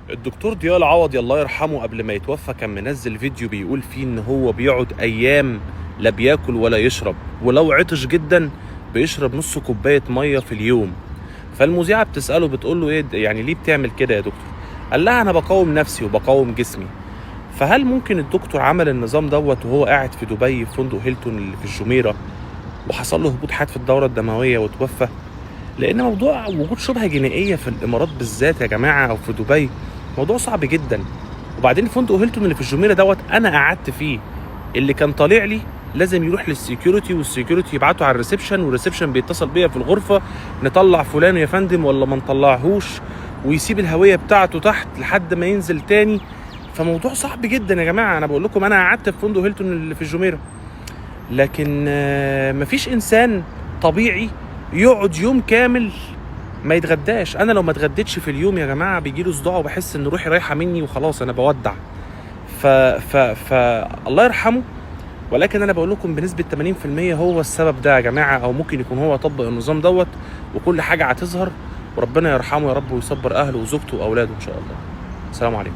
الدكتور ضياء العوضي الله يرحمه قبل ما يتوفى كان منزل فيديو بيقول فيه ان هو بيقعد ايام لا بياكل ولا يشرب، ولو عطش جدا بيشرب نص كوبايه ميه في اليوم. فالمذيعه بتساله بتقول له ايه يعني ليه بتعمل كده يا دكتور؟ قال لها انا بقاوم نفسي وبقاوم جسمي. فهل ممكن الدكتور عمل النظام دوت وهو قاعد في دبي في فندق هيلتون اللي في الجميره وحصل له هبوط حاد في الدوره الدمويه وتوفى؟ لان موضوع وجود شبهه جنائيه في الامارات بالذات يا جماعه او في دبي موضوع صعب جدا. وبعدين فندق هيلتون اللي في الجميره دوت انا قعدت فيه، اللي كان طالع لي لازم يروح للسيكيورتي والسيكيورتي يبعته على الريسبشن والريسبشن بيتصل بيا في الغرفه نطلع فلان يا فندم ولا ما نطلعهوش، ويسيب الهويه بتاعته تحت لحد ما ينزل تاني. فموضوع صعب جدا يا جماعه. انا بقول لكم انا قعدت في فندق هيلتون اللي في الجميره، لكن مفيش انسان طبيعي يقعد يوم كامل ما يتغداش. انا لو ما اتغديتش في اليوم يا جماعه بيجيلي صداع وبحس ان روحي رايحه مني وخلاص انا بودع. الله يرحمه. ولكن انا بقول لكم بنسبه 80% هو السبب ده يا جماعه، او ممكن يكون هو طبق النظام دوت وكل حاجه هتظهر. وربنا يرحمه يا رب ويصبر اهله وزوجته واولاده ان شاء الله. السلام عليكم.